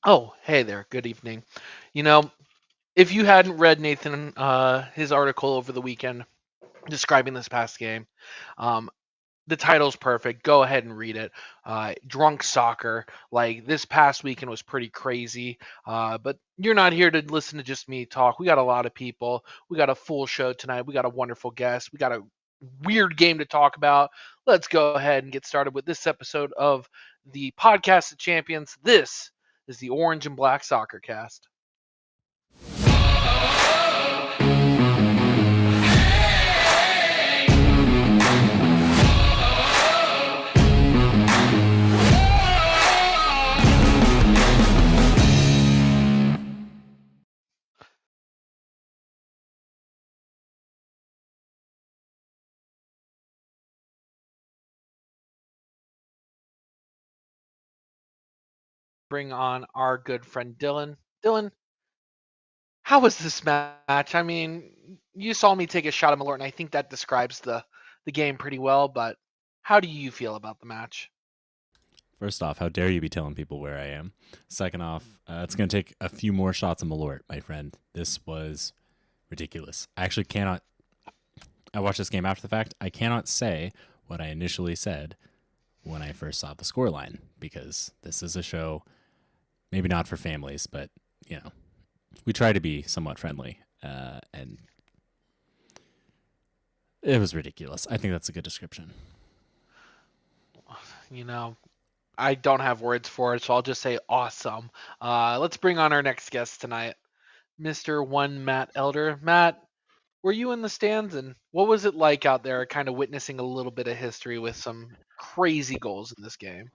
Oh, hey there. Good evening. You know, if you hadn't read Nathan his article over the weekend describing this past game, um, the title's perfect. Go ahead and read it. Drunk soccer. Like this past weekend was pretty crazy. But you're not here to listen to just me talk. We got a lot of people. We got a full show tonight. We got a wonderful guest. We got a weird game to talk about. Let's go ahead and get started with this episode of the podcast of champions. This is the Orange and Black Soccer Cast. Bring on our good friend Dylan. Dylan, how was this match? I mean, you saw me take a shot at Malort, and I think that describes the game pretty well. But how do you feel about the match? First off, how dare you be telling people where I am? Second off, it's going to take a few more shots of Malort, my friend. This was ridiculous. I actually cannot. I watched this game after the fact. I cannot say what I initially said when I first saw the scoreline because this is a show, maybe not for families, but you know, we try to be somewhat friendly, and it was ridiculous. I think that's a good description. You know, I don't have words for it, so I'll just say awesome. Let's bring on our next guest tonight, Mr. One Matt Elder. Matt, were you in the stands, and what was it like out there, kind of witnessing a little bit of history with some crazy goals in this game?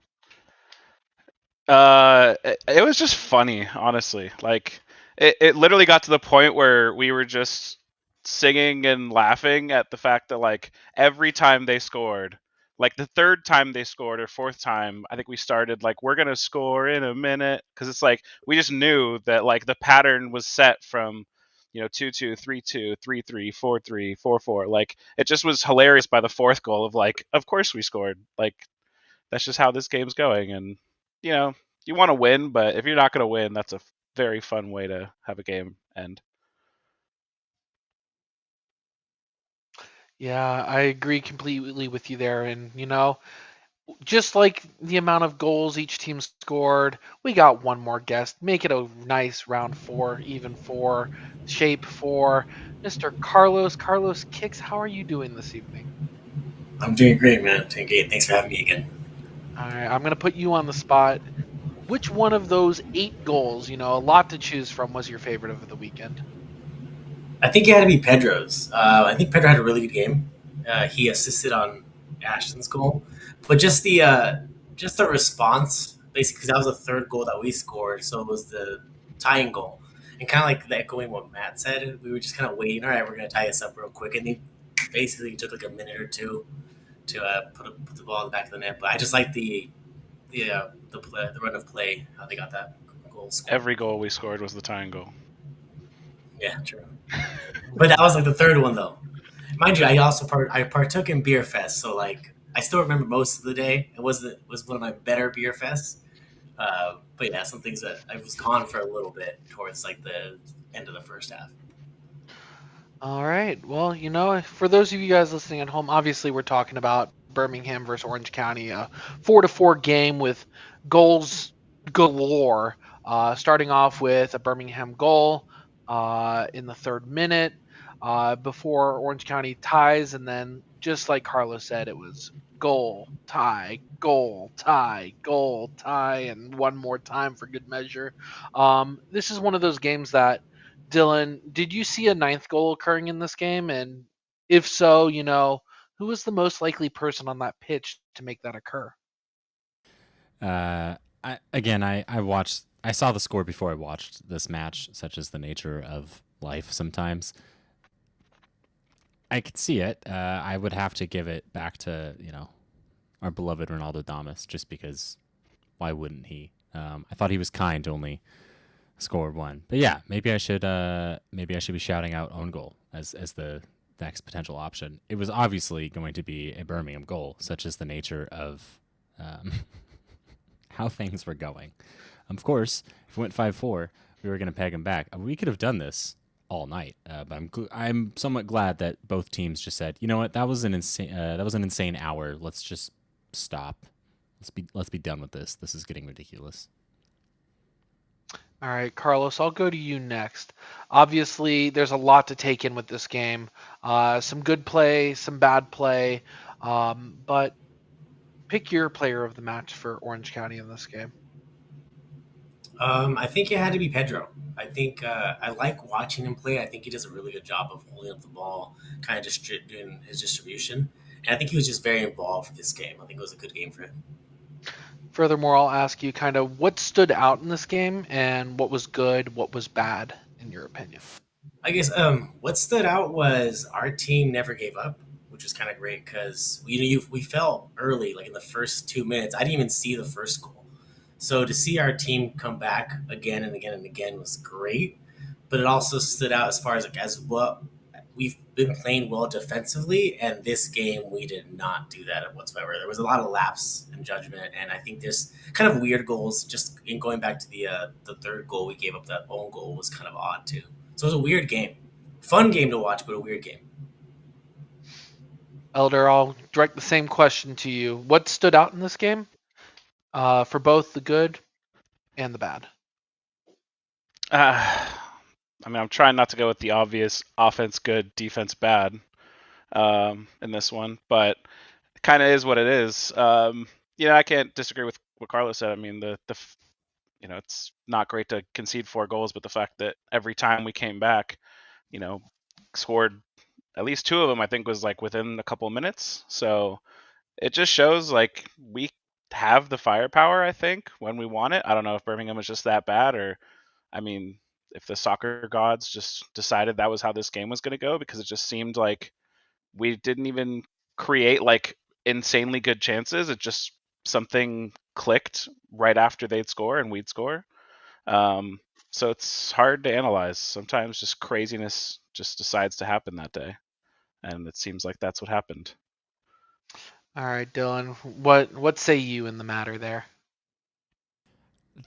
It was just funny, honestly. Like it literally got to the point where we were just singing and laughing at the fact that like every time they scored, like the third time they scored or fourth time, I think we started like we're gonna score in a minute because it's like we just knew that like the pattern was set from 2-2, 3-2, 3-3, 4-3, 4-4. Like it just was hilarious by the fourth goal of like of course we scored. Like that's just how this game's going. And you know, you want to win, but if you're not going to win, that's a very fun way to have a game end. Yeah, I agree completely with you there. And, just like the amount of goals each team scored, we got one more guest. Make it a nice round four, even four, shape four. Mr. Carlos. Carlos Kicks, how are you doing this evening? I'm doing great, man. I'm doing great. Thanks for having me again. All right, I'm going to put you on the spot. Which one of those 8 goals, a lot to choose from, was your favorite of the weekend? I think it had to be Pedro's. I think Pedro had a really good game. He assisted on Ashton's goal, but just the response, basically, because that was the third goal that we scored, so it was the tying goal, and kind of like echoing what Matt said, we were just kind of waiting. All right, we're gonna tie this up real quick, and he basically took like a minute or two to put the ball in the back of the net. But I just like the run of play, how they got that goal scored. Every goal we scored was the tying goal. Yeah, true. But that was like the third one though. Mind you, I partook in beer fest, so like I still remember most of the day. It was one of my better beer fests. But yeah, some things that I was gone for a little bit towards like the end of the first half. All right. Well, for those of you guys listening at home, obviously we're talking about Birmingham versus Orange County, a 4-4 game with goals galore. Starting off with a Birmingham goal in the third minute before Orange County ties, and then just like Carlos said, it was goal, tie, goal, tie, goal, tie, and one more time for good measure. This is one of those games that Dylan, did you see a ninth goal occurring in this game? And if so, who was the most likely person on that pitch to make that occur? I watched. I saw the score before I watched this match, such as the nature of life. Sometimes I could see it. I would have to give it back to our beloved Ronaldo Damas, just because why wouldn't he? I thought he was kind to only score one, but yeah, maybe I should be shouting out own goal as the next potential option. It was obviously going to be a Birmingham goal, such as the nature of um, how things were going. Of course, if we went 5-4, we were going to peg them back. We could have done this all night, but I'm somewhat glad that both teams just said, you know what, that was an insane hour. Let's just stop. Let's be done with this. This is getting ridiculous. All right, Carlos, I'll go to you next. Obviously, there's a lot to take in with this game. Some good play, some bad play, but pick your player of the match for Orange County in this game. I think it had to be Pedro. I think I like watching him play. I think he does a really good job of holding up the ball, kind of just doing his distribution. And I think he was just very involved with this game. I think it was a good game for him. Furthermore, I'll ask you kind of what stood out in this game and what was good, what was bad, in your opinion. I guess what stood out was our team never gave up, which was kind of great because we felt early, like in the first 2 minutes. I didn't even see the first goal, so to see our team come back again and again and again was great. But it also stood out as far as like as well. We've been playing well defensively, and this game we did not do that whatsoever. There was a lot of lapse in judgment, and I think there's kind of weird goals. Just in going back to the third goal we gave up, that own goal was kind of odd too. So it was a weird game, fun game to watch, but a weird game. Elder, I'll direct the same question to you. What stood out in this game for both the good and the bad? I mean, I'm trying not to go with the obvious offense good, defense bad in this one, but it kind of is what it is. I can't disagree with what Carlos said. I mean, it's not great to concede 4 goals, but the fact that every time we came back, scored at least 2 of them, I think was like within a couple minutes. So it just shows like we have the firepower, I think, when we want it. I don't know if Birmingham is just that bad, or I mean, if the soccer gods just decided that was how this game was going to go, because it just seemed like we didn't even create like insanely good chances. It just something clicked right after they'd score and we'd score. So it's hard to analyze. Sometimes just craziness just decides to happen that day, and it seems like that's what happened. All right, Dylan, what say you in the matter there?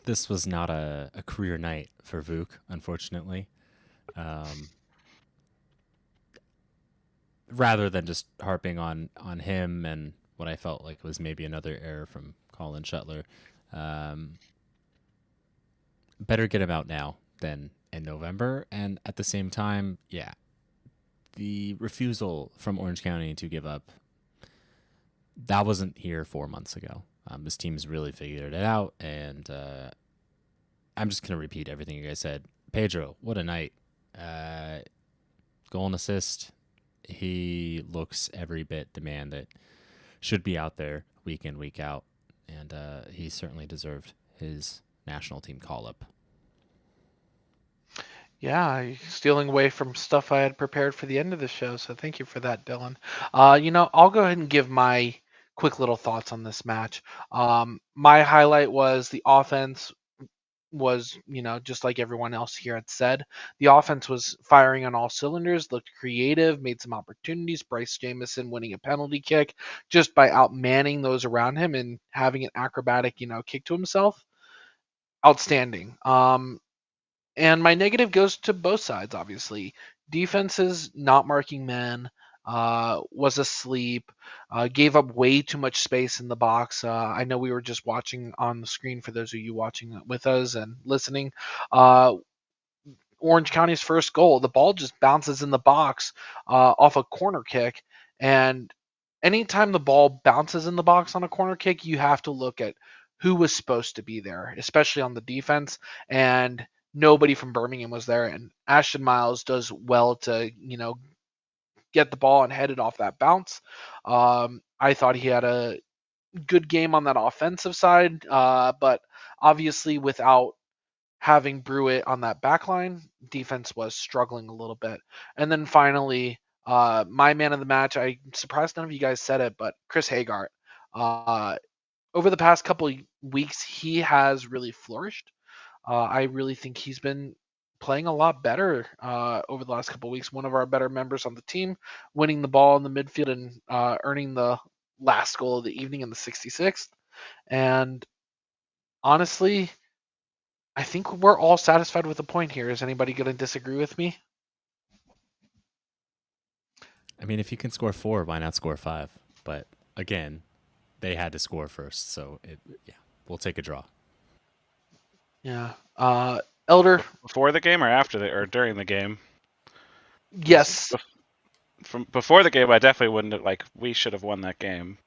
This was not a career night for Vuk, unfortunately. Rather than just harping on him and what I felt like was maybe another error from Colin Shuttler, better get him out now than in November. And at the same time, yeah, the refusal from Orange County to give up, that wasn't here 4 months ago. This team's really figured it out, and I'm just going to repeat everything you guys said. Pedro, what a night. Goal and assist. He looks every bit the man that should be out there week in, week out, and he certainly deserved his national team call-up. Yeah, stealing away from stuff I had prepared for the end of the show, so thank you for that, Dylan. I'll go ahead and give my quick little thoughts on this match. My highlight was the offense was, just like everyone else here had said, the offense was firing on all cylinders, looked creative, made some opportunities. Bryce Jamison winning a penalty kick just by outmanning those around him and having an acrobatic, kick to himself. Outstanding. And my negative goes to both sides, obviously. Defenses not marking men, was asleep, gave up way too much space in the box. I know we were just watching on the screen for those of you watching with us and listening. Orange County's first goal, the ball just bounces in the box off a corner kick. And anytime the ball bounces in the box on a corner kick, you have to look at who was supposed to be there, especially on the defense. And nobody from Birmingham was there. And Ashton Miles does well to, get the ball and head it off that bounce. I thought he had a good game on that offensive side, but obviously without having Brewitt on that back line, defense was struggling a little bit. And then finally, my man of the match, I'm surprised none of you guys said it, but Chris Hagart. Over the past couple weeks, he has really flourished. I really think he's been playing a lot better over the last couple weeks. One of our better members on the team, winning the ball in the midfield and earning the last goal of the evening in the 66th. And honestly, I think we're all satisfied with the point here. Is anybody going to disagree with me? I mean, if you can score 4, why not score 5? But again, they had to score first, so we'll take a draw. Yeah. Elder? Before the game or after or during the game? Yes. From before the game, I definitely wouldn't have, we should have won that game.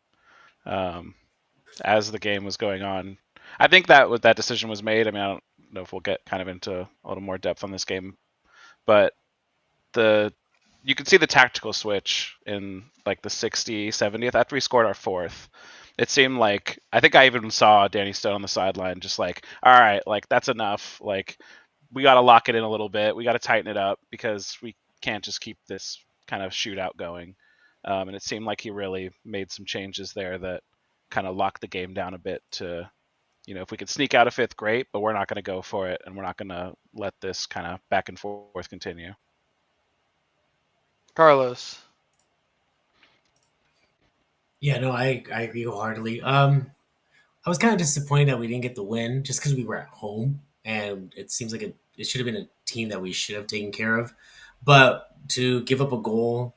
As the game was going on, I think that decision was made. I mean, I don't know if we'll get kind of into a little more depth on this game, but you could see the tactical switch in like the 60th, 70th after we scored our fourth. It seemed like, I think I even saw Danny Stone on the sideline just like, all right, like that's enough. Like we got to lock it in a little bit. We got to tighten it up because we can't just keep this kind of shootout going. And it seemed like he really made some changes there that kind of locked the game down a bit to, if we could sneak out a fifth, great, but we're not going to go for it, and we're not going to let this kind of back and forth continue. Carlos? Yeah, no, I agree wholeheartedly. I was kind of disappointed that we didn't get the win just because we were at home, and it seems like it should have been a team that we should have taken care of. But to give up a goal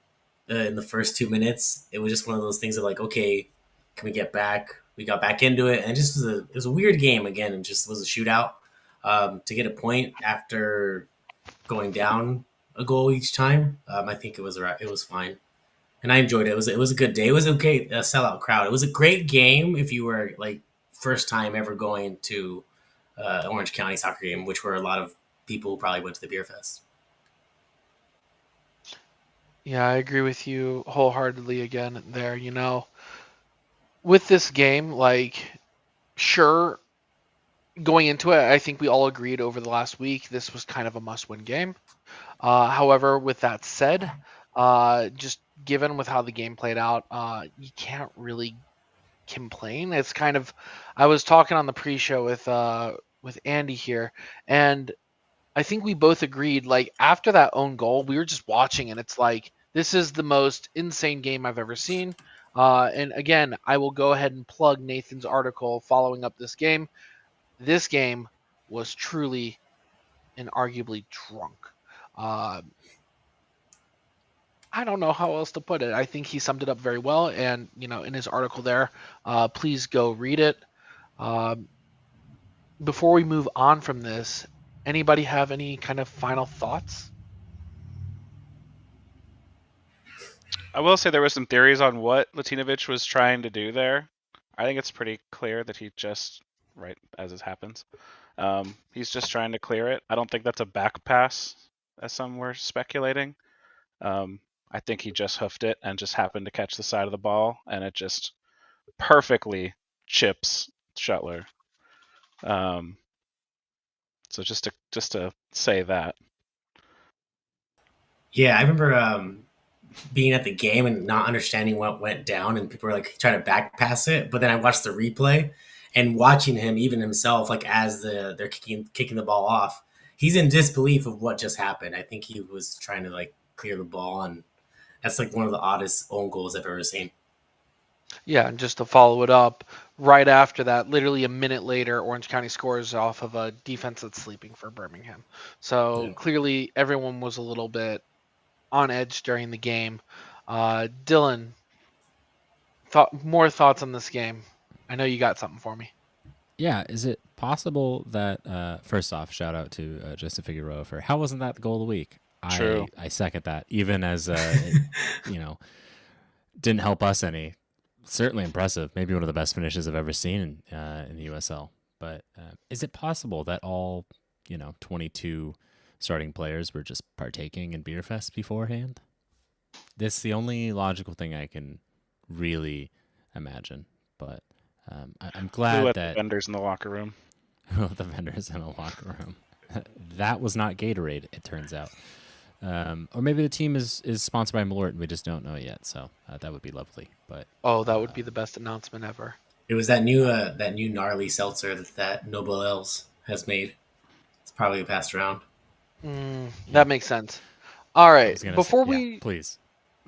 in the first 2 minutes, it was just one of those things of like, okay, can we get back? We got back into it, and it was a weird game again, and just was a shootout. To get a point after going down a goal each time, I think it was fine, and I enjoyed it. It was a good day. It was okay, a sellout crowd. It was a great game if you were like first time ever going to Orange County soccer game, which were a lot of people who probably went to the beer fest. Yeah, I agree with you wholeheartedly again there. With this game, sure, going into it, I think we all agreed over the last week this was kind of a must-win game. However, with that said, just given with how the game played out, you can't really complain. It's kind of, I was talking on the pre-show with Andy here, and I think we both agreed. Like after that own goal, we were just watching, and it's like this is the most insane game I've ever seen. And again, I will go ahead and plug Nathan's article following up this game. This game was truly and arguably drunk. Uh, I don't know how else to put it. I think he summed it up very well, and in his article there, please go read it. Before we move on from this, anybody have any kind of final thoughts? I will say there were some theories on what Latinovic was trying to do there. I think it's pretty clear that he just, right as it happens, he's just trying to clear it. I don't think that's a back pass, as some were speculating. I think he just hoofed it and just happened to catch the side of the ball, and it just perfectly chips Shuttler. So just to say that. Yeah, I remember being at the game and not understanding what went down, and people were like trying to back pass it. But then I watched the replay and watching him, even himself, like as they're kicking the ball off, he's in disbelief of what just happened. I think he was trying to like clear the ball, and that's like one of the oddest own goals I've ever seen. Yeah, and just to follow it up, right after that, literally a minute later, Orange County scores off of a defense that's sleeping for Birmingham. So clearly everyone was a little bit on edge during the game. Dylan, more thoughts on this game? I know you got something for me. Yeah, is it possible that first off, shout out to Justin Figueroa for how wasn't that the goal of the week? True. I second that. Even as didn't help us any. Certainly impressive. Maybe one of the best finishes I've ever seen in the USL. But is it possible that all 22 starting players were just partaking in Beer Fest beforehand? This is the only logical thing I can really imagine. But I'm glad Who let that the vendors in the locker room. the vendors in the locker room. That was not Gatorade, it turns out. Or maybe the team is sponsored by Malort and we just don't know it yet. So that would be lovely. But that would be the best announcement ever. It was that new gnarly seltzer that Noble Ales has made. It's probably passed around. That makes sense. All right, please.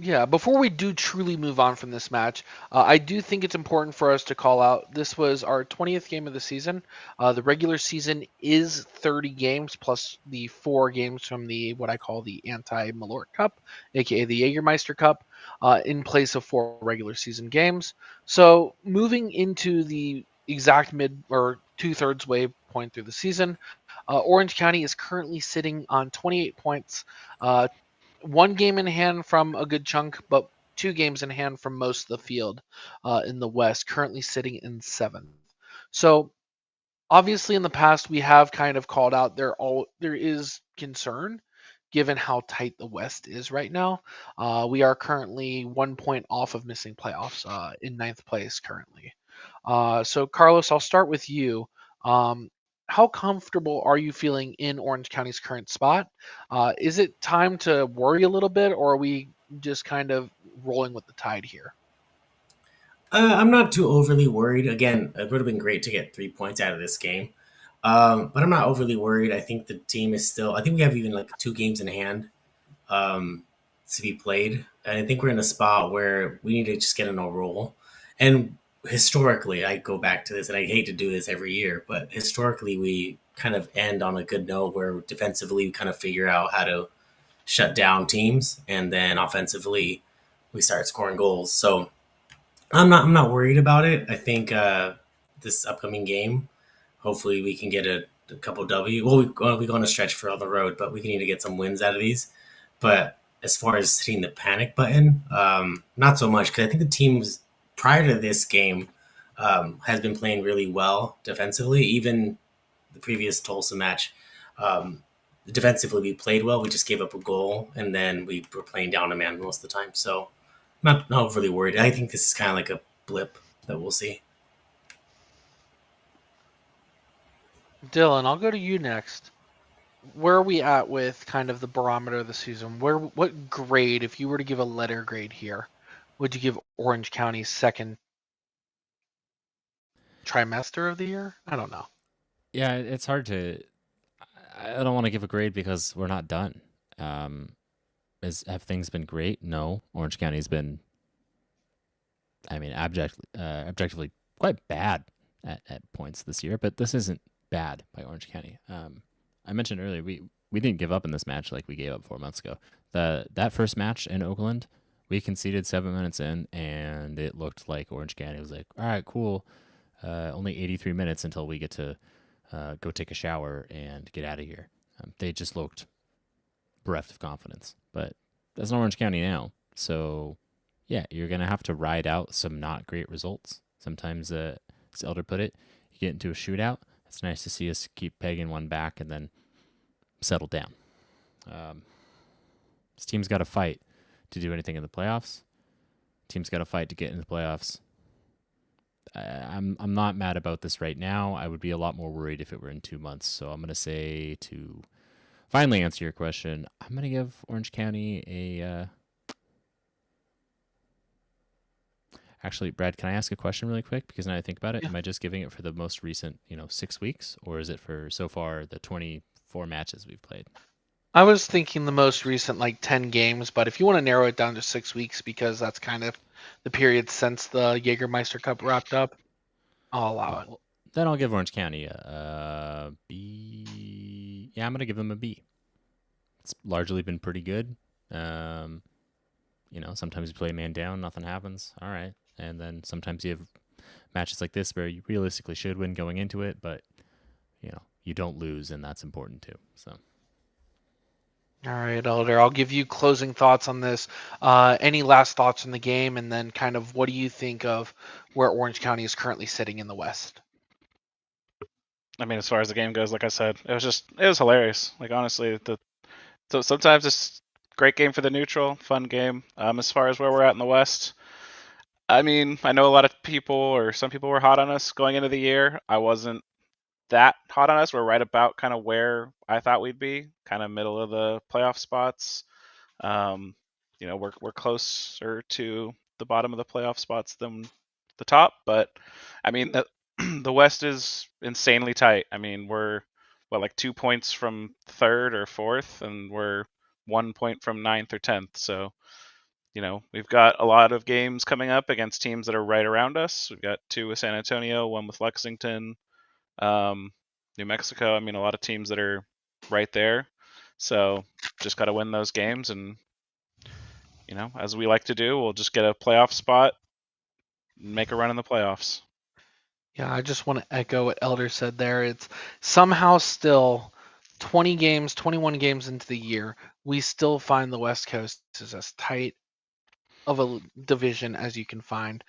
Yeah, before we do truly move on from this match, I do think it's important for us to call out this was our 20th game of the season. The regular season is 30 games plus the 4 games from the what I call the anti-Malort Cup, aka the Jägermeister Cup, in place of 4 regular season games. So moving into the exact mid or 2/3 way point through the season, Orange County is currently sitting on 28 points. 1 game in hand from a good chunk, but 2 games in hand from most of the field in the West, currently sitting in 7th. So obviously in the past we have kind of called out there is concern given how tight the West is right now. We are currently 1 point off of missing playoffs in 9th place currently. So Carlos, I'll start with you. Um, how comfortable are you feeling in Orange County's current spot? Is it time to worry a little bit, or are we just kind of rolling with the tide here? I'm not too overly worried. Again, it would have been great to get 3 points out of this game, but I'm not overly worried. I think the team is still. I think we have even like 2 games in hand um, to be played, and I think we're in a spot where we need to just get in a roll. And historically, I go back to this, and I hate to do this every year, but historically, we kind of end on a good note where defensively we kind of figure out how to shut down teams, and then offensively we start scoring goals. So I'm not worried about it. I think this upcoming game, hopefully we can get a couple W. Well, we go on a stretch for on the road, but we need to get some wins out of these. But as far as hitting the panic button, not so much because I think the teams prior to this game has been playing really well defensively. Even the previous Tulsa match, um, defensively we played well. We just gave up a goal, and then we were playing down a man most of the time. So not overly worried. I think this is kind of like a blip that we'll see. Dylan, I'll go to you next. Where are we at with kind of the barometer of the season? What grade, if you were to give a letter grade here, would you give Orange County's second trimester of the year? I don't know. Yeah, it's hard to. I don't want to give a grade because we're not done. Um, have things been great? No. Orange County's been, I mean, objectively quite bad at points this year, but this isn't bad by Orange County. I mentioned earlier we didn't give up in this match like we gave up 4 months ago. That first match in Oakland, we conceded 7 minutes in, and it looked like Orange County was like, all right, cool. Only 83 minutes until we get to go take a shower and get out of here. They just looked bereft of confidence, but that's not Orange County now. So, yeah, you're going to have to ride out some not great results. Sometimes, as Elder put it, you get into a shootout. It's nice to see us keep pegging one back and then settle down. This team's got to fight to do anything in the playoffs. Team's got to fight to get into the playoffs. I'm not mad about this right now. I would be a lot more worried if it were in 2 months. So I'm going to say, to finally answer your question, I'm going to give Orange County a. Actually, Brad, can I ask a question really quick? Because now I think about it, Yeah. am I just giving it for the most recent, 6 weeks, or is it for so far the 24 matches we've played? I was thinking the most recent, like 10 games, but if you want to narrow it down to 6 weeks, because that's kind of the period since the Jägermeister Cup wrapped up, I'll allow it. Well, then I'll give Orange County a B. Yeah, I'm going to give them a B. It's largely been pretty good. Sometimes you play a man down, nothing happens. All right. And then sometimes you have matches like this where you realistically should win going into it, but, you don't lose, and that's important too. So. All right, Elder, I'll give you closing thoughts on this. Any last thoughts on the game, and then kind of what do you think of where Orange County is currently sitting in the West? I mean, as far as the game goes, like I said, it was hilarious. Like honestly, so sometimes it's great game for the neutral, fun game. As far as where we're at in the West, I mean, I know a lot of people or some people were hot on us going into the year. I wasn't that hot on us. We're right about kind of where I thought we'd be, kind of middle of the playoff spots. We're closer to the bottom of the playoff spots than the top, but I mean the West is insanely tight. I mean, we're like 2 points from third or fourth, and we're 1 point from ninth or 10th. So, we've got a lot of games coming up against teams that are right around us. We've got 2 with San Antonio, 1 with Lexington, New Mexico. I mean, a lot of teams that are right there. So just got to win those games, and as we like to do, we'll just get a playoff spot and make a run in the playoffs. Yeah, I just want to echo what Elder said there. It's somehow still 20 games, 21 games into the year, we still find the West Coast is as tight of a division as you can find,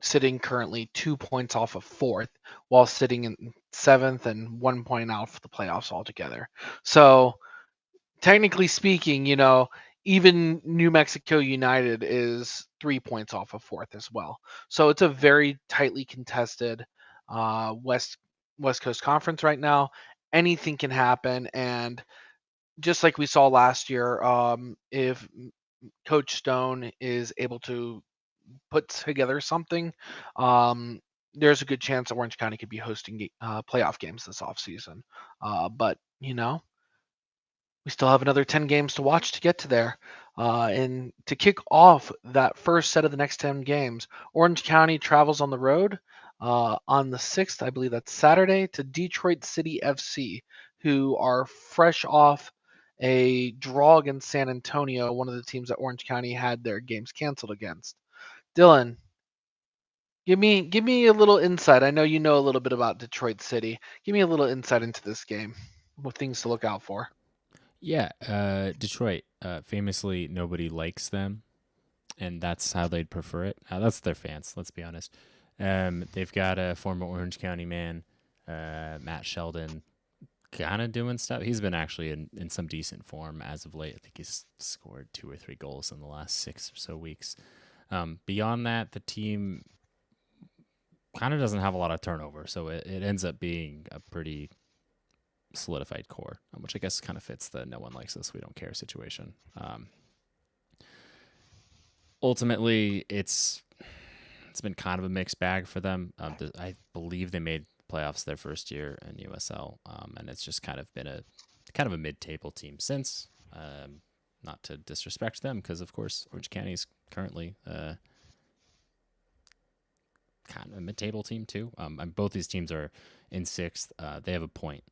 sitting currently 2 points off of fourth, while sitting in seventh and 1 point out for the playoffs altogether. So technically speaking, even New Mexico United is 3 points off of fourth as well. So it's a very tightly contested West Coast Conference right now. Anything can happen, and just like we saw last year, if Coach Stone is able to put together something, there's a good chance that Orange County could be hosting playoff games this offseason. But we still have another 10 games to watch to get to there. And to kick off that first set of the next 10 games, Orange County travels on the road on the 6th, I believe that's Saturday, to Detroit City FC, who are fresh off a draw against San Antonio, one of the teams that Orange County had their games canceled against. Dylan, give me a little insight. I know you know a little bit about Detroit City. Give me a little insight into this game. What things to look out for. Yeah, Detroit. Famously, nobody likes them, and that's how they'd prefer it. That's their fans. Let's be honest. They've got a former Orange County man, Matt Sheldon, kind of doing stuff. He's been actually in some decent form as of late. I think he's scored 2 or 3 goals in the last 6 or so weeks. Beyond that, the team kind of doesn't have a lot of turnover, so it ends up being a pretty solidified core, which I guess kind of fits the no one likes us, we don't care situation. Ultimately, it's been kind of a mixed bag for them. I believe they made playoffs their first year in USL, and it's just kind of been a mid-table team since. Not to disrespect them, because of course Orange County is currently kind of a mid-table team too. And both these teams are in 6th. They have a point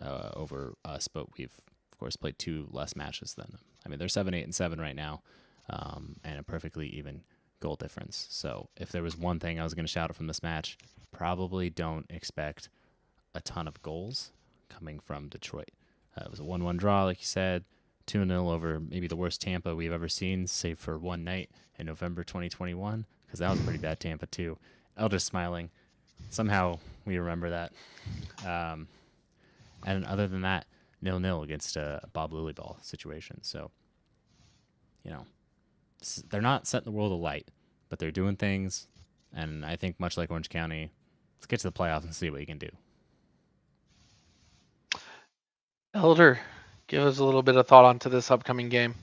over us, but we've of course played 2 less matches than them. I mean, they're 7-8-7 right now, and a perfectly even goal difference. So if there was one thing I was going to shout out from this match, probably don't expect a ton of goals coming from Detroit. It was a 1-1 draw, like you said, 2-0 over maybe the worst Tampa we've ever seen, save for one night in November 2021, because that was a pretty bad Tampa too. Elder's smiling. Somehow we remember that. And other than that, 0-0 against a Bob Lilyball situation. So, they're not setting the world alight, but they're doing things. And I think much like Orange County, let's get to the playoffs and see what you can do. Elder, give us a little bit of thought onto this upcoming game.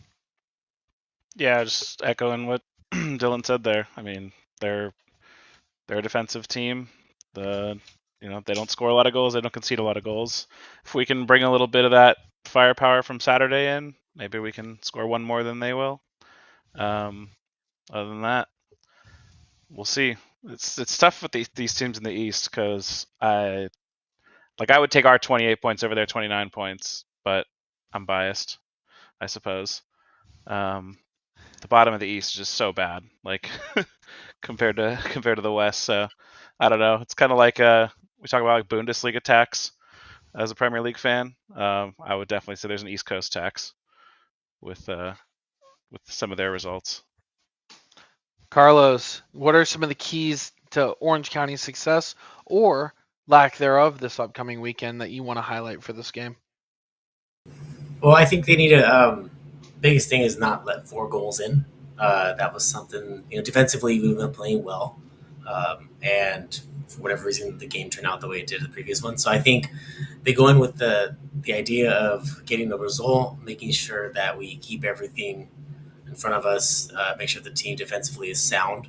Yeah, just echoing what Dylan said there. I mean, they're a defensive team. They don't score a lot of goals. They don't concede a lot of goals. If we can bring a little bit of that firepower from Saturday in, maybe we can score one more than they will. Other than that, we'll see. It's tough with these teams in the East, because I would take our 28 points over their 29 points, but I'm biased, I suppose. The bottom of the East is just so bad, compared to the West. So I don't know. It's kind of like we talk about Bundesliga tax as a Premier League fan. I would definitely say there's an East Coast tax with some of their results. Carlos, what are some of the keys to Orange County's success or lack thereof this upcoming weekend that you want to highlight for this game? Well, I think they need to. Biggest thing is not let 4 goals in. That was something, defensively we've been playing well, and for whatever reason the game turned out the way it did the previous one. So I think they go in with the idea of getting the result, making sure that we keep everything in front of us, make sure the team defensively is sound,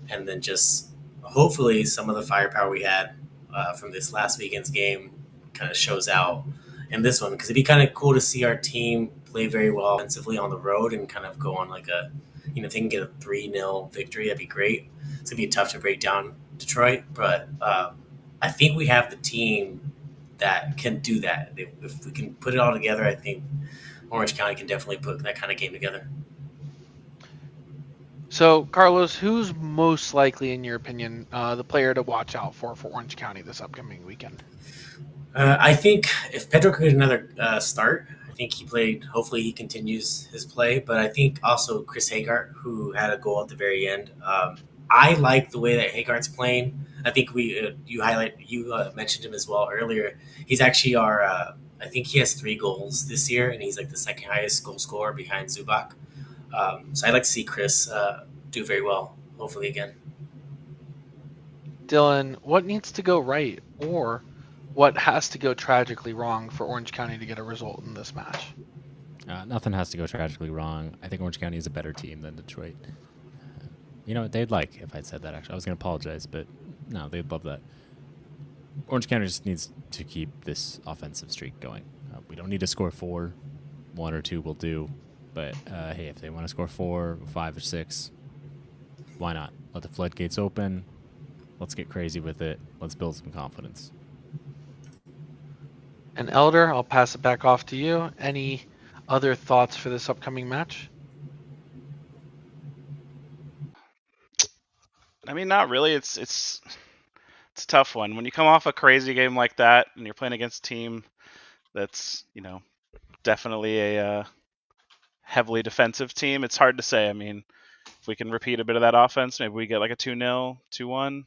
and then just hopefully some of the firepower we had from this last weekend's game kind of shows out in this one, because it'd be kind of cool to see our team play very well offensively on the road and kind of go on like a If they can get a 3-0 victory, that'd be great. It's gonna be tough to break down Detroit, but I think we have the team that can do that. If we can put it all together, I think Orange County can definitely put that kind of game together. So, Carlos, who's most likely, in your opinion, the player to watch out for Orange County this upcoming weekend? I think if Pedro could get another start, I think he played. Hopefully, he continues his play. But I think also Chris Hagart, who had a goal at the very end. I like the way that Hagart's playing. I think you mentioned him as well earlier. He's actually our. I think he has 3 goals this year, and he's like the second highest goal scorer behind Zubak. So I'd like to see Chris do very well. Hopefully again. Dylan, what needs to go right, or what has to go tragically wrong for Orange County to get a result in this match? Nothing has to go tragically wrong. I think Orange County is a better team than Detroit. You know what? They'd like if I'd said that, actually. I was going to apologize, but no, they'd love that. Orange County just needs to keep this offensive streak going. We don't need to score 4. 1 or 2 will do. But, hey, if they want to score 4, 5, or 6, why not? Let the floodgates open. Let's get crazy with it. Let's build some confidence. And Elder, I'll pass it back off to you. Any other thoughts for this upcoming match? I mean, not really. It's a tough one when you come off a crazy game like that and you're playing against a team that's definitely a heavily defensive team. It's hard to say. I mean, if we can repeat a bit of that offense, maybe we get like a 2-0, 2-1.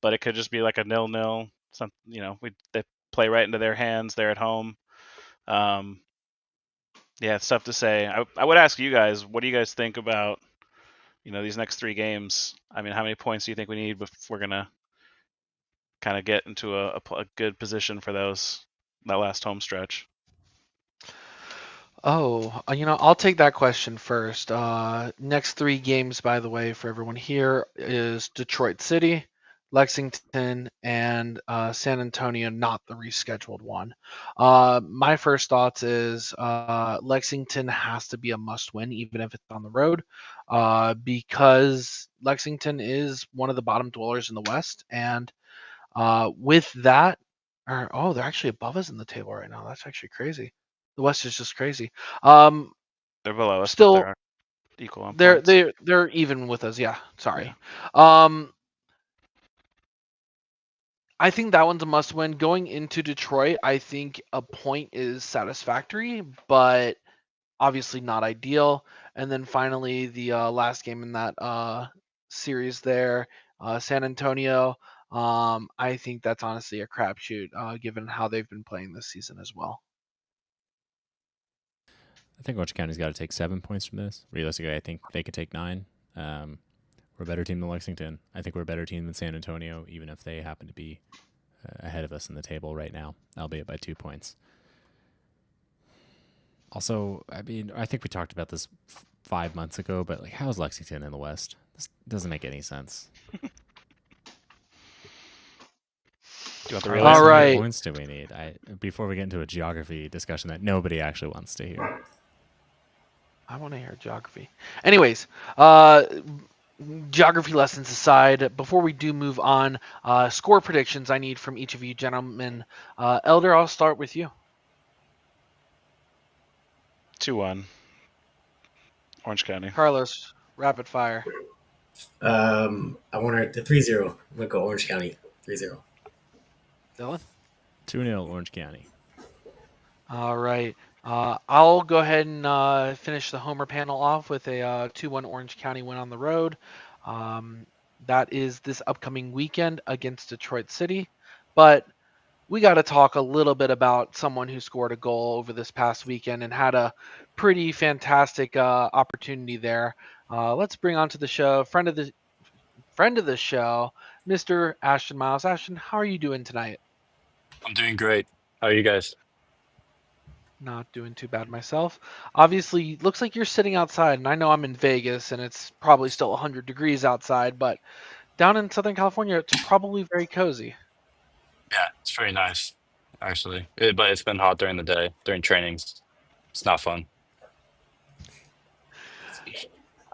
But it could just be like a 0-0. They play right into their hands. They're at home. Yeah, it's tough to say. I would ask you guys, what do you guys think about these next 3 games? I mean, how many points do you think we need if we're gonna kind of get into a good position for that last home stretch? Oh, I'll take that question first. Next 3 games, by the way, for everyone here is Detroit City, Lexington, and San Antonio, not the rescheduled one. My first thoughts is Lexington has to be a must-win, even if it's on the road, because Lexington is one of the bottom dwellers in the West, and with that, they're actually above us in the table right now. That's actually crazy. The West is just crazy. They're below us, but Still, they're equal on they're points. they're even with us. Yeah, sorry. Yeah. I think that one's a must-win. Going into Detroit, I think a point is satisfactory, but obviously not ideal. And then finally, the last game in that series there, San Antonio. I think that's honestly a crapshoot, given how they've been playing this season as well. I think Orange County's got to take 7 points from this. Realistically, I think they could take 9. We're a better team than Lexington. I think we're a better team than San Antonio, even if they happen to be ahead of us in the table right now, albeit by 2 points. Also, I mean, I think we talked about this 5 months ago, but like, how is Lexington in the West? This doesn't make any sense. Do you want the Carlos, real All how many right. points do we need? Before we get into a geography discussion that nobody actually wants to hear. I want to hear geography. Anyways, geography lessons aside, before we do move on, score predictions I need from each of you gentlemen. Elder, I'll start with you. 2-1. Orange County. Carlos, rapid fire. I want the 3-0. I'm gonna go Orange County 3-0. Dylan? 2-0 Orange County. All right. I'll go ahead and finish the Homer panel off with a 2-1 Orange County win on the road. That is this upcoming weekend against Detroit City. But we got to talk a little bit about someone who scored a goal over this past weekend and had a pretty fantastic opportunity there. Let's bring on to the show friend of the show, Mr. Ashton Miles. Ashton, how are you doing tonight? I'm doing great. How are you guys? Not doing too bad myself. Obviously, looks like you're sitting outside, and I know I'm in Vegas, and it's probably still 100 degrees outside, but down in Southern California, it's probably very cozy. Yeah, it's very nice, actually. But it's been hot during the day, during trainings. It's not fun.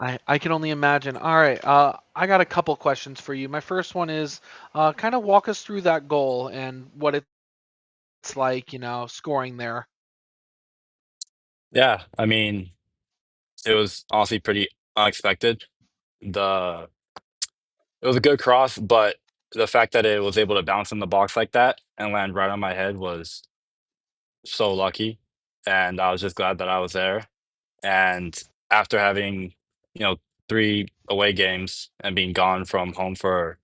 I can only imagine. All right, I got a couple questions for you. My first one is, kind of walk us through that goal and what it's like, scoring there. Yeah, I mean, it was honestly pretty unexpected. The It was a good cross, but the fact that it was able to bounce in the box like that and land right on my head was so lucky, and I was just glad that I was there. And after having, you know, 3 away games and being gone from home for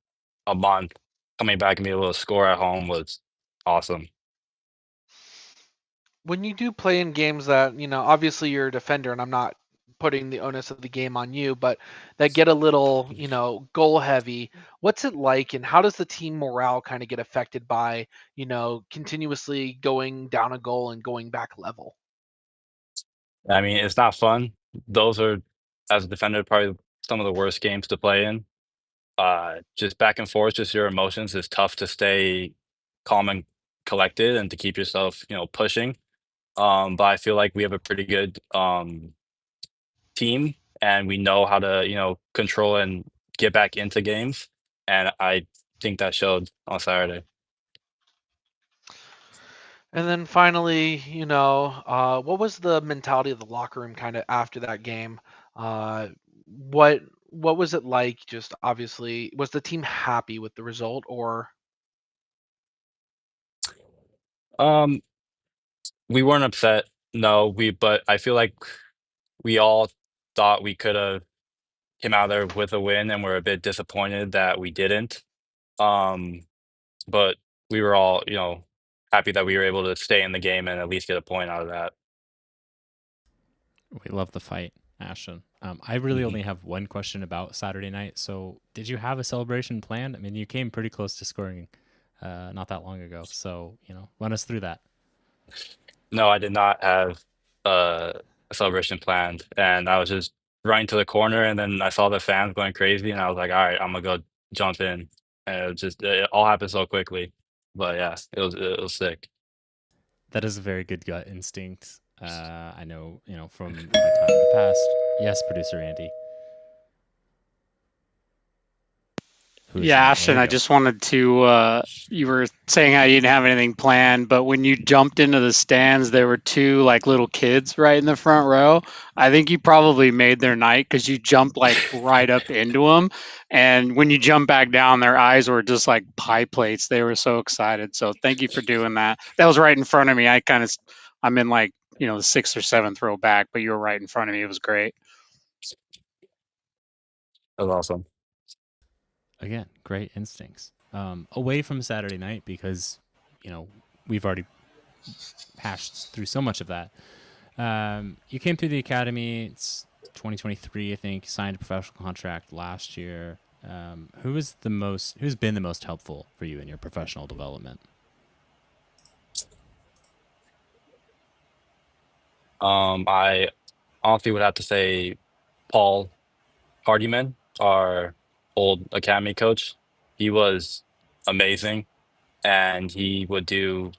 a month, coming back and being able to score at home was awesome. When you do play in games that, obviously you're a defender, and I'm not putting the onus of the game on you, but that get a little, goal heavy, what's it like, and how does the team morale kind of get affected by, continuously going down a goal and going back level? I mean, it's not fun. Those are, as a defender, probably some of the worst games to play in. Just back and forth, just your emotions is tough to stay calm and collected and to keep yourself, pushing. But I feel like we have a pretty good team and we know how to, control and get back into games. And I think that showed on Saturday. And then finally, what was the mentality of the locker room kind of after that game? What was it like? Just obviously, was the team happy with the result, or Um, we weren't upset, no, but I feel like we all thought we could have came out there with a win and we're a bit disappointed that we didn't. Um, but we were all, happy that we were able to stay in the game and at least get a point out of that. We love the fight, Ashton. I really Mhm. only have one question about Saturday night. So, did you have a celebration planned? I mean, you came pretty close to scoring not that long ago. So, run us through that. No, I did not have a celebration planned, and I was just running to the corner, and then I saw the fans going crazy, and I was like, "All right, I'm gonna go jump in." And it all happened so quickly, but yeah, it was sick. That is a very good gut instinct. I know, from my time in the past. Yes, producer Andy. Who is Yeah, that? There Ashton, we I go. just wanted to. You were saying how you didn't have anything planned, but when you jumped into the stands, there were two like little kids right in the front row. I think you probably made their night because you jumped like right up into them. And when you jumped back down, their eyes were just like pie plates. They were so excited. So thank you for doing that. That was right in front of me. I'm in like, the sixth or seventh row back, but you were right in front of me. It was great. That was awesome. Again, great instincts. Away from Saturday night because, we've already hashed through so much of that. You came through the academy. It's 2023, I think. Signed a professional contract last year. Who's been the most helpful for you in your professional development? I honestly would have to say Paul Hardyman, our old academy coach. He was amazing, and he would do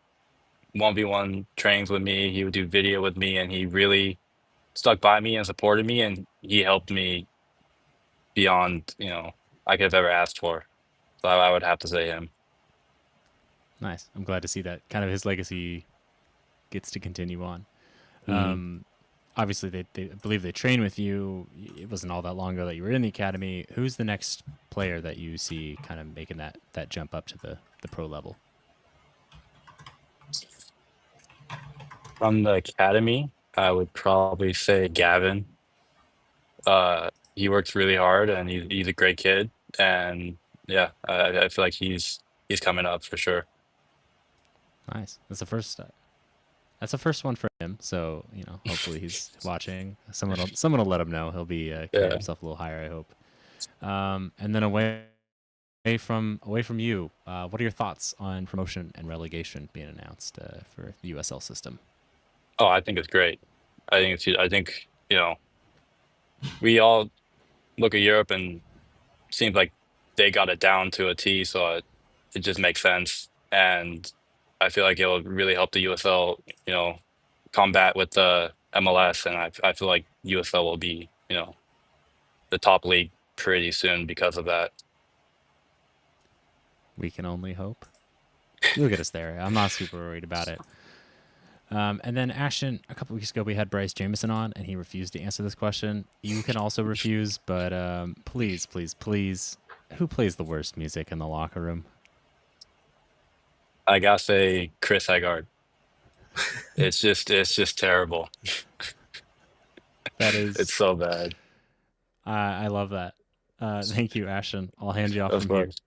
1v1 trainings with me. He would do video with me, and he really stuck by me and supported me, and he helped me beyond, I could have ever asked for. So I would have to say him. Nice. I'm glad to see that kind of his legacy gets to continue on. Hmm. Obviously, they I believe they train with you. It wasn't all that long ago that you were in the academy. Who's the next player that you see kind of making that jump up to the pro level? From the academy, I would probably say Gavin. He works really hard, and he's a great kid. And yeah, I feel like he's coming up for sure. Nice. That's the first one for him. So hopefully he's watching. Someone will let him know. He'll be carrying Yeah. himself a little higher, I hope. And then away from you, what are your thoughts on promotion and relegation being announced for the USL system? Oh, I think it's great. I think we all look at Europe and seems like they got it down to a T, so it just makes sense. And I feel like it'll really help the USL, combat with the MLS, and I feel like USL will be, the top league pretty soon because of that. We can only hope. You'll get us there. I'm not super worried about it. And then Ashton, a couple weeks ago, we had Bryce Jameson on, and he refused to answer this question. You can also refuse, but please, please, please, who plays the worst music in the locker room? I gotta say, Chris Haggard. It's just terrible. That is, It's so bad. I love that. Thank you, Ashton. I'll hand you off Of from here. course.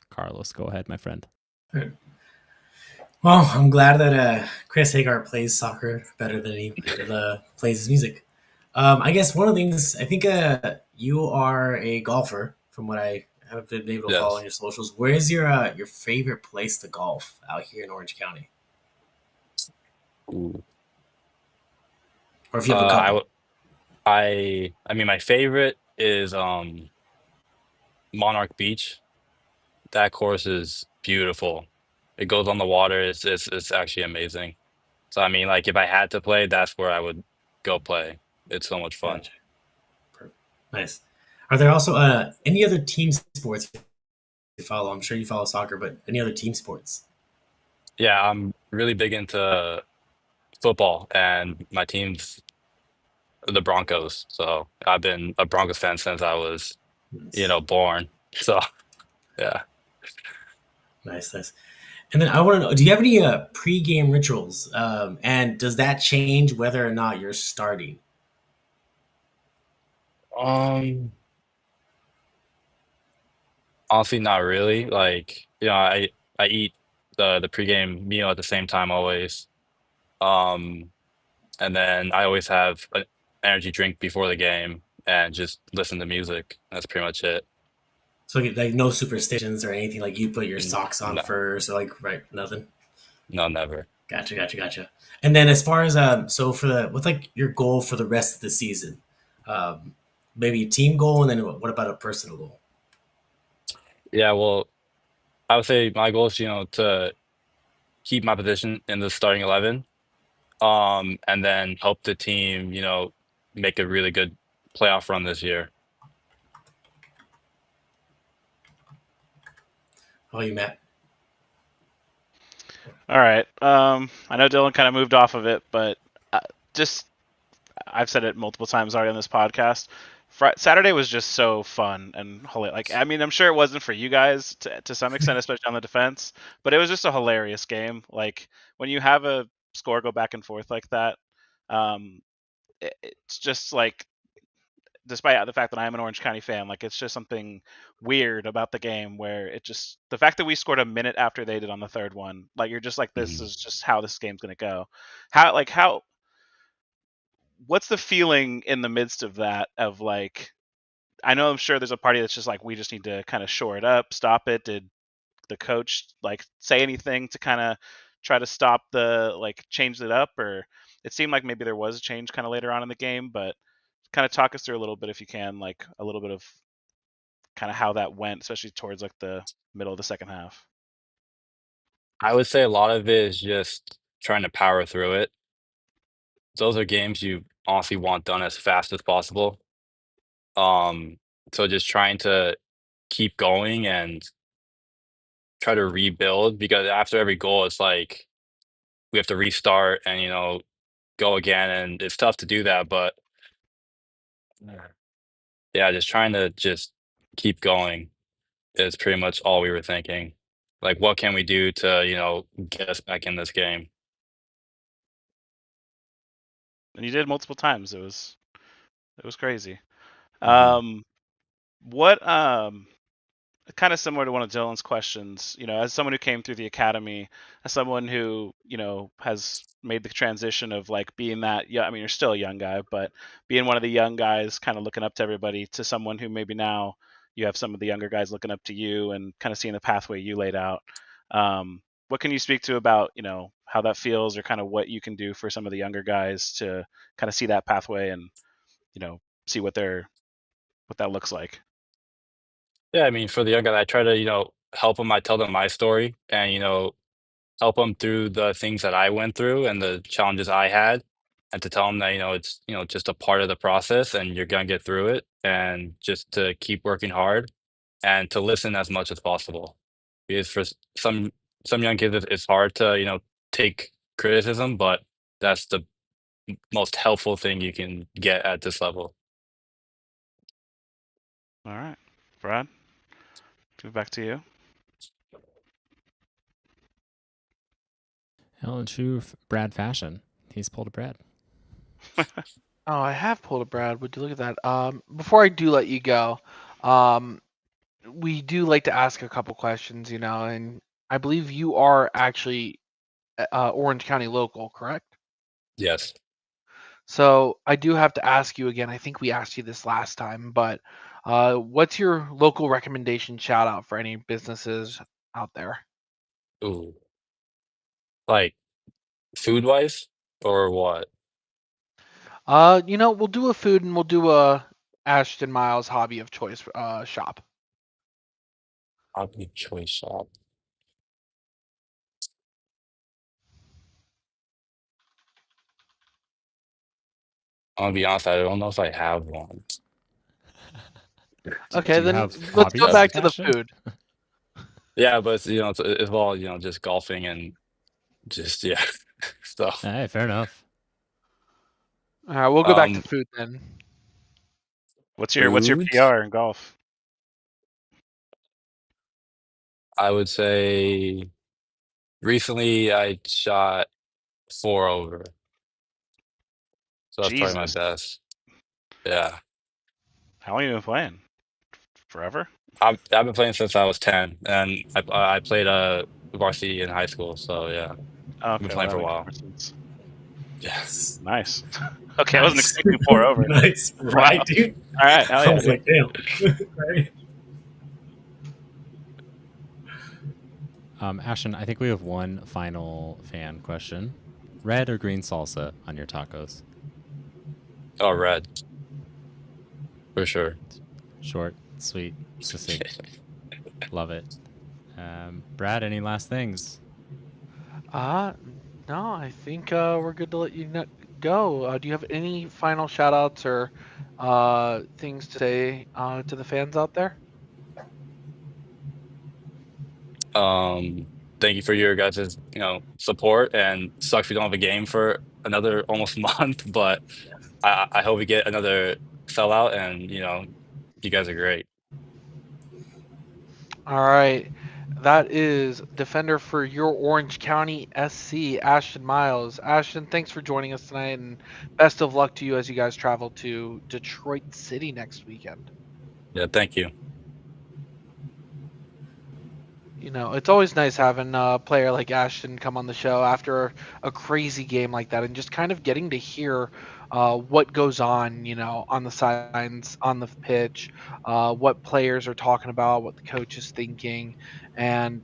Carlos, go ahead, my friend. Well, I'm glad that Chris Hagar plays soccer better than he plays his music. I guess one of the things I think you are a golfer, from what I have been able to follow Yes. on your socials. Where is your favorite place to golf out here in Orange County, Ooh. or if you have a couple? I mean, my favorite is Monarch Beach. That course is beautiful. It goes on the water. It's actually amazing. So I mean, like if I had to play, that's where I would go play. It's so much fun. Gotcha. Perfect. Nice. Are there also any other team sports you follow? I'm sure you follow soccer, but any other team sports? Yeah, I'm really big into football, and my team's the Broncos. So I've been a Broncos fan since I was, Nice. born. So yeah. Nice, nice. And then I want to know, do you have any pre-game rituals? And does that change whether or not you're starting? Um, Honestly, not really. Like, I eat the pregame meal at the same time always. Um, and then I always have an energy drink before the game and just listen to music. That's pretty much it. So like no superstitions or anything, like you put your socks on No, first or like right, nothing. no, never. Gotcha, gotcha, gotcha. And then as far as so for the what's like your goal for the rest of the season? Um, Maybe a team goal, and then what about a personal goal? Yeah, well, I would say my goal is, to keep my position in the starting 11, and then help the team, make a really good playoff run this year. How about you, Matt? All right. I know Dylan kind of moved off of it, but just I've said it multiple times already on this podcast. Saturday was just so fun and hilarious. Like, I mean, I'm sure it wasn't for you guys to some extent, especially on the defense, but it was just a hilarious game. Like when you have a score go back and forth like that, um, it's just like, despite the fact that I am an Orange County fan, like it's just something weird about the game where it just the fact that we scored a minute after they did on the third one, like you're just like, this Mhm. is just how this game's gonna go. How what's the feeling in the midst of that of like, I know I'm sure there's a party that's just like, we just need to kind of shore it up, stop it. Did the coach like say anything to kind of try to stop the like change it up, or it seemed like maybe there was a change kind of later on in the game, but kind of talk us through a little bit if you can, like a little bit of kind of how that went, especially towards like the middle of the second half. I would say a lot of it is just trying to power through it. Those are games you honestly want done as fast as possible. Um, so just trying to keep going and try to rebuild because after every goal, it's like we have to restart and, go again. And it's tough to do that. But yeah, just trying to just keep going is pretty much all we were thinking. Like, what can we do to, get us back in this game? And you did multiple times. It was crazy. Mhm. Um, what kind of similar to one of Dylan's questions, as someone who came through the academy, as someone who, has made the transition of like being that, yeah, I mean, you're still a young guy, but being one of the young guys, kind of looking up to everybody, to someone who maybe now you have some of the younger guys looking up to you and kind of seeing the pathway you laid out. What can you speak to about, how that feels, or kind of what you can do for some of the younger guys to kind of see that pathway and, see what that looks like? Yeah, I mean, for the young guy, I try to, help them. I tell them my story and, help them through the things that I went through and the challenges I had, and to tell them that it's just a part of the process and you're gonna get through it, and just to keep working hard and to listen as much as possible. Because for some young kids, it's hard to take criticism, but that's the most helpful thing you can get at this level. All right, Brad, back to you. Hell, in true Brad fashion, he's pulled a Brad. Oh, I have pulled a Brad. Would you look at that? Before I do let you go, we do like to ask a couple questions, and I believe you are actually Orange County local, correct? Yes. So I do have to ask you again. I think we asked you this last time, but what's your local recommendation shout out for any businesses out there? Ooh. Like food wise or what? We'll do a food and we'll do a Ashton Miles hobby of choice shop. Hobby choice shop. I'm gonna be honest, I don't know if I have one. Okay, Do you then have let's go hobbies, back to the Ashton? food. Yeah, but it's all just golfing and just yeah. So Hey, fair enough. All right, we'll go back to um food then. What's your foods, PR in golf? I would say recently I shot 4 over. So that's probably my Jesus, best. Yeah. how long have you been playing? Forever? I've been playing since I was 10, and I played varsity in high school, so yeah. I've been Okay, well playing that for a makes while. more sense. Yeah. Nice. Okay, I wasn't Nice. expecting 4 over. Nice. Wow. Right, dude? All right, hell I yeah, was dude. like, damn. Right? Ashton, I think we have one final fan question. Red or green salsa on your tacos? Oh, red. For sure. Short, sweet, succinct. Love it. Brad, any last things? Uh, no, I think we're good to let you go. Do you have any final shout outs or things to say to the fans out there? Thank you for your guys' support, and sucks we don't have a game for another almost month, but I hope we get another sellout, and you guys are great. All right. That is defender for your Orange County SC, Ashton Miles. Ashton, thanks for joining us tonight, and best of luck to you as you guys travel to Detroit City next weekend. Yeah, thank you. It's always nice having a player like Ashton come on the show after a crazy game like that and just kind of getting to hear what goes on, on the sidelines, on the pitch, what players are talking about, what the coach is thinking, and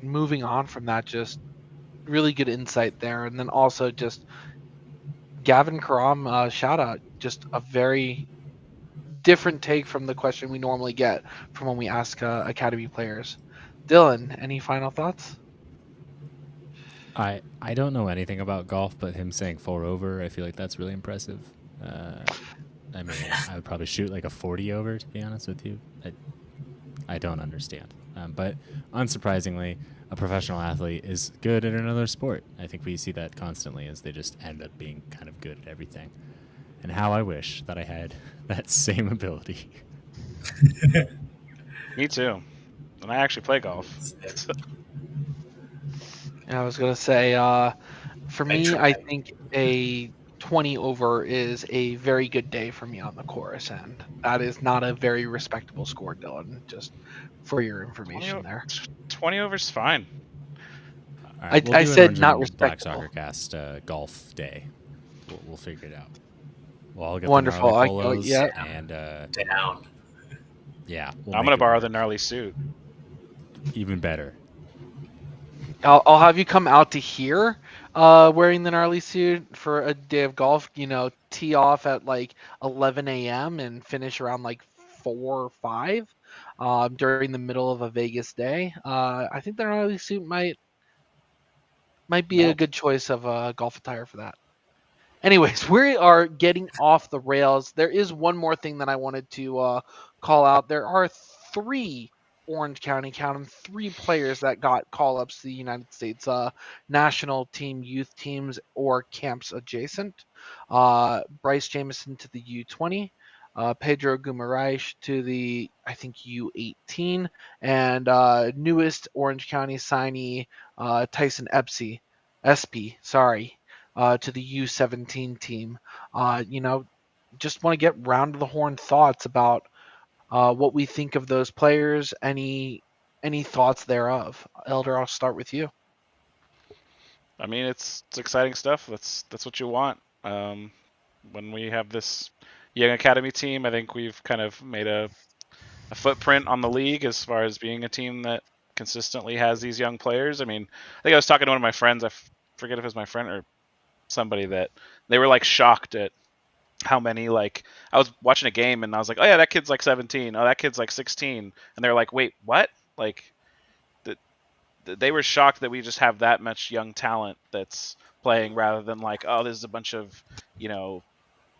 moving on from that, just really good insight there. And then also just Gavin Karam, shout out, just a very different take from the question we normally get from when we ask academy players. Dylan, any final thoughts? I don't know anything about golf, but him saying 4 over, I feel like that's really impressive. I mean, I would probably shoot like a 40 over, to be honest with you. I don't understand. But unsurprisingly, a professional athlete is good at another sport. I think we see that constantly as they just end up being kind of good at everything. And how I wish that I had that same ability. Me too. And I actually play golf. I was gonna say, for I me, I tried. think a 20 over is a very good day for me on the chorus end. That is not a very respectable score, Dylan. Just for your 20, information there. 20 over's fine. All right, we'll I do an said Orange not and Black respectable. Soccer Cast golf day. We'll figure it out. We'll all get Wonderful. the gnarly polos, Yeah. and Down. yeah, I'm gonna borrow the gnarly suit. even better. I'll have you come out to here, wearing the gnarly suit for a day of golf. Tee off at like 11 a.m. and finish around like 4 or 5, during the middle of a Vegas day. I think the gnarly suit might Might be No. a good choice of a golf attire for that. Anyways, we are getting off the rails. There is one more thing that I wanted to call out. There are three Orange County, count them, three players that got call ups to the United States national team, youth teams, or camps adjacent. Bryce Jamison to the U20, Pedro Gumarães to the, I think, U18, and newest Orange County signee, Tyson Espy, sorry, to the U17 team. Just want to get round to the horn thoughts about what we think of those players. Any thoughts thereof? Elder, I'll start with you. I mean, it's exciting stuff. That's what you want. When we have this young academy team, I think we've kind of made a footprint on the league as far as being a team that consistently has these young players. I mean, I think I was talking to one of my friends. I forget if it was my friend or somebody, that they were like shocked at how many, like, I was watching a game and I was like, oh yeah, that kid's like 17. Oh, that kid's like 16. And they're like, wait, what? Like, they were shocked that we just have that much young talent that's playing, rather than like, oh, this is a bunch of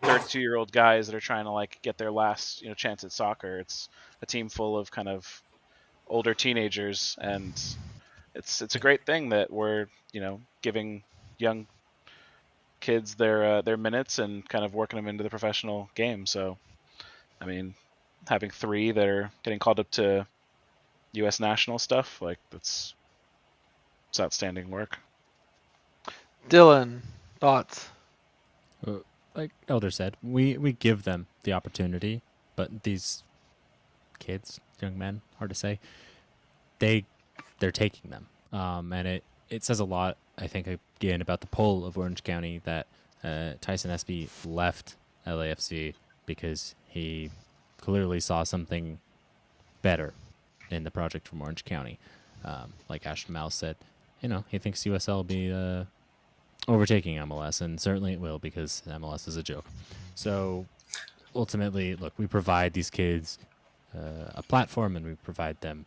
32-year-old guys that are trying to like get their last chance at soccer. It's a team full of kind of older teenagers, and it's a great thing that we're giving young kids their minutes and kind of working them into the professional game. So I mean, having three that are getting called up to U.S. national stuff, like, it's outstanding work. Dylan, thoughts? Like Elder said, we give them the opportunity, but these kids, young men, hard to say, they're taking them, and it says a lot, I think, again, about the pull of Orange County, that Tyson Espy left LAFC because he clearly saw something better in the project from Orange County. Like Ashton Mouse said, he thinks USL will be overtaking MLS, and certainly it will, because MLS is a joke. So ultimately, look, we provide these kids a platform, and we provide them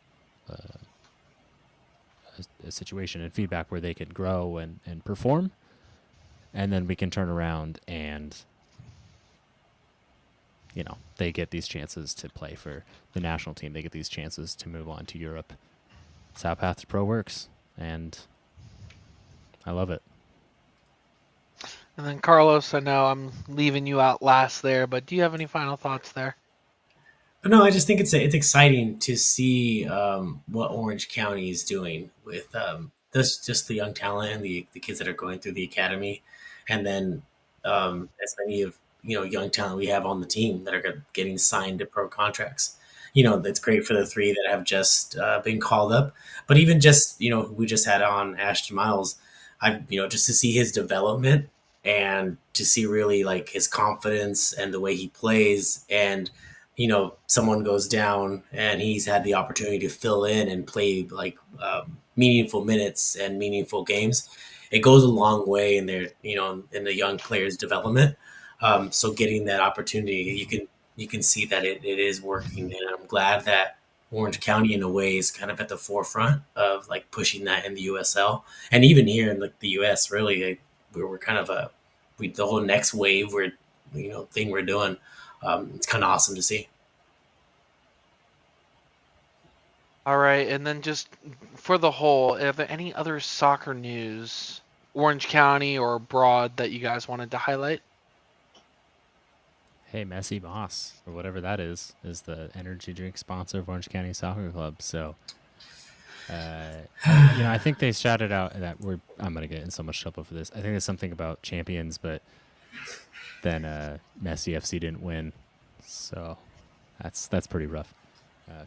a situation and feedback where they can grow and perform, and then we can turn around and they get these chances to play for the national team. They get these chances to move on to Europe. It's how Path to Pro works, and I love it. And then Carlos, I know I'm leaving you out last there, but do you have any final thoughts there? No, I just think it's exciting to see what Orange County is doing with this, just the young talent and the kids that are going through the academy, and then as many of young talent we have on the team that are getting signed to pro contracts. That's great for the three that have just been called up, but even just we just had on Ashton Miles. Just to see his development and to see really like his confidence and the way he plays, and someone goes down and he's had the opportunity to fill in and play like meaningful minutes and meaningful games. It goes a long way in their in the young players' development. So getting that opportunity, you can see that it is working, and I'm glad that Orange County, in a way, is kind of at the forefront of like pushing that in the USL, and even here in like the US. Really, we're kind of the whole next wave thing we're doing. It's kind of awesome to see. All right, and then just for the whole, are there any other soccer news, Orange County or abroad, that you guys wanted to highlight? Hey, Messi Moss, or whatever that is the energy drink sponsor of Orange County Soccer Club. So, I think they shouted out that I'm going to get in so much trouble for this. I think there's something about champions, but then Messi FC didn't win. So that's pretty rough.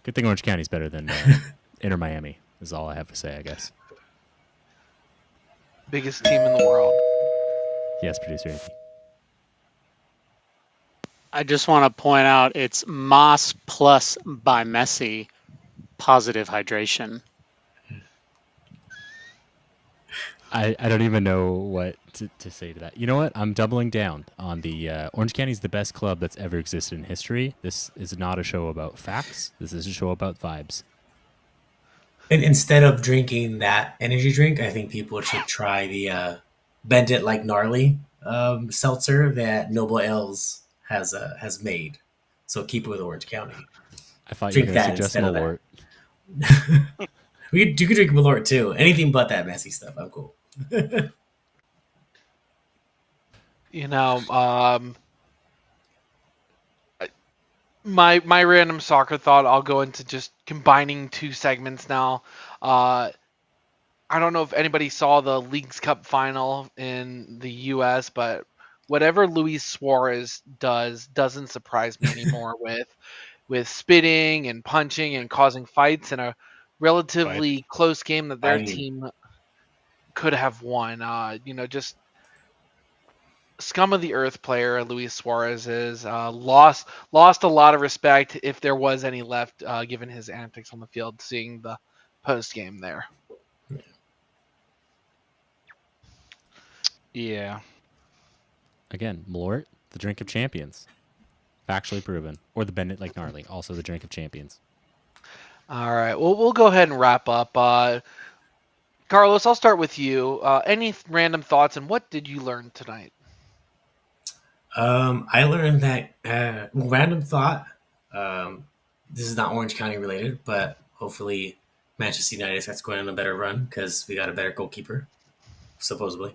Good thing Orange County's better than Inter Miami, is all I have to say, I guess. Biggest team in the world. Yes, producer AP. I just want to point out it's Moss plus by Messi, positive hydration. I don't even know what to say to that. You know what? I'm doubling down on the Orange County's the best club that's ever existed in history. This is not a show about facts. This is a show about vibes. And instead of drinking that energy drink, I think people should try the Bend It Like Gnarly seltzer that Noble Ales has made. So keep it with Orange County. I thought you were Drink going to that suggest instead of that. Malort. You could drink Malort too. Anything but that messy stuff. I'm cool. You know, my random soccer thought. I'll go into just combining two segments now. Uh, I don't know if anybody saw the Leagues Cup final in the U.S., but whatever Luis Suarez does doesn't surprise me anymore. With spitting and punching and causing fights in a Fight. relatively close game that their Fighting. team could have won. Just scum of the earth player Luis Suarez is lost a lot of respect if there was any left, given his antics on the field. Seeing the post game there. Yeah. Again, Malort, the drink of champions. Factually proven. Or the Bend It Like Gnarly, also the drink of champions. All right, well we'll go ahead and wrap up. Carlos, I'll start with you. Any random thoughts, and what did you learn tonight? I learned that random thought. Um, this is not Orange County related, but hopefully Manchester United starts going on a better run because we got a better goalkeeper, supposedly.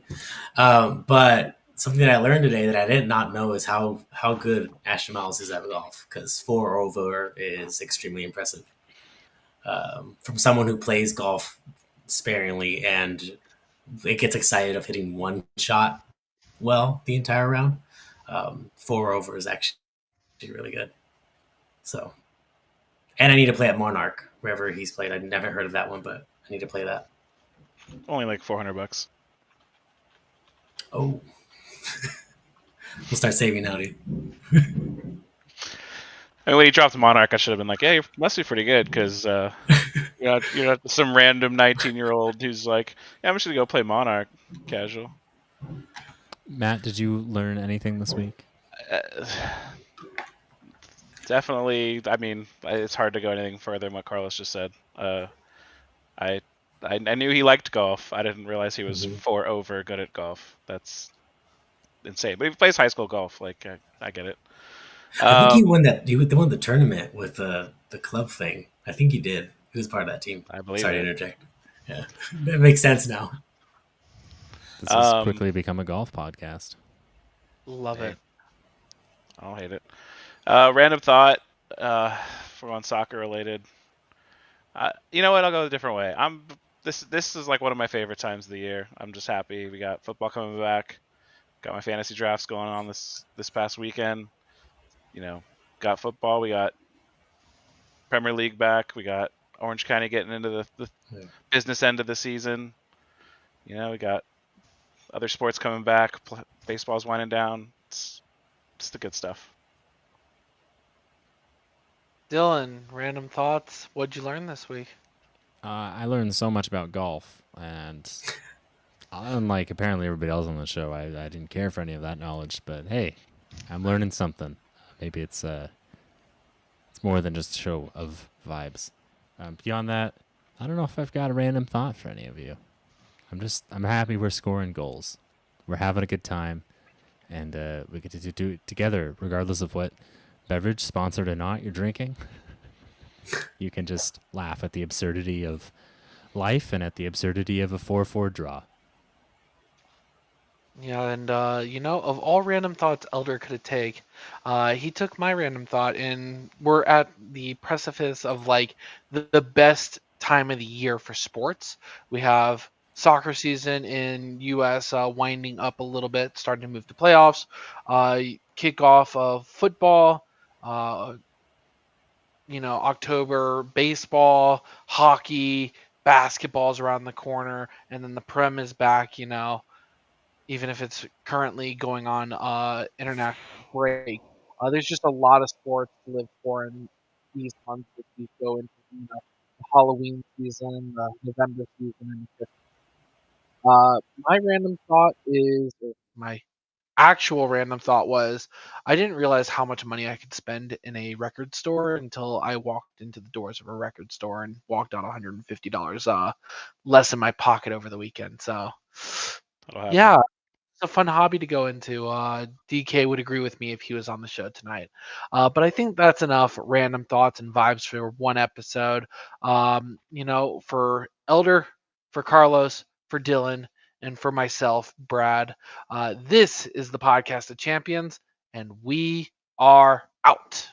But something that I learned today that I did not know is how good Ashton Miles is at golf because 4 over is extremely impressive. From someone who plays golf sparingly and it gets excited of hitting one shot well the entire round. 4 over is actually really good. So, and I need to play at Monarch wherever he's played. I've never heard of that one, but I need to play that. Only like $400. Oh, we'll start saving now, dude. And when he dropped Monarch, I should have been like, "Yeah, you must be pretty good," because you're not some random 19-year-old who's like, "Yeah, I'm just gonna go play Monarch, casual." Matt, did you learn anything this week? Uh, Definitely. I mean, it's hard to go anything further than what Carlos just said. I, I knew he liked golf. I didn't realize he was 4 over good at golf. That's insane. But he plays high school golf. Like I get it. I think he won that. He won the tournament with the club thing. I think he did. He was part of that team. I believe Sorry to it. interject. Yeah, that makes sense now. This has quickly become a golf podcast. Love Hey. it. I don't hate it. Random thought. For on soccer related. You know what? I'll go a different way. This is like one of my favorite times of the year. I'm just happy we got football coming back. Got my fantasy drafts going on this past weekend. You know, got football. We got Premier League back. We got Orange County getting into the business end of the season. You know, we got other sports coming back. Baseball's winding down. It's the good stuff. Dylan, random thoughts. What'd you learn this week? I learned so much about golf, and unlike apparently everybody else on the show, I didn't care for any of that knowledge. But hey, I'm learning something. Maybe it's more than just a show of vibes. Beyond that, I don't know if I've got a random thought for any of you. I'm happy we're scoring goals. We're having a good time, and we get to do it together, regardless of what beverage, sponsored or not, you're drinking. You can just laugh at the absurdity of life and at the absurdity of a 4-4 draw. Yeah, and of all random thoughts Elder could take, he took my random thought, and we're at the precipice of like the best time of the year for sports. We have soccer season in U.S. Winding up a little bit, starting to move to playoffs. Kickoff of football. Uh, October baseball, hockey, basketball's around the corner, and then the Prem is back. Even if it's currently going on international break. There's just a lot of sports to live for in these months as we go into the Halloween season, the November season, and my random thought is or my actual random thought was I didn't realize how much money I could spend in a record store until I walked into the doors of a record store and walked out $150 less in my pocket over the weekend. So That'll happen. yeah, it's a fun hobby to go into. DK would agree with me if he was on the show tonight. But I think that's enough random thoughts and vibes for one episode. For Elder, for Carlos, for Dylan, and for myself, Brad. This is the podcast of champions, and we are out.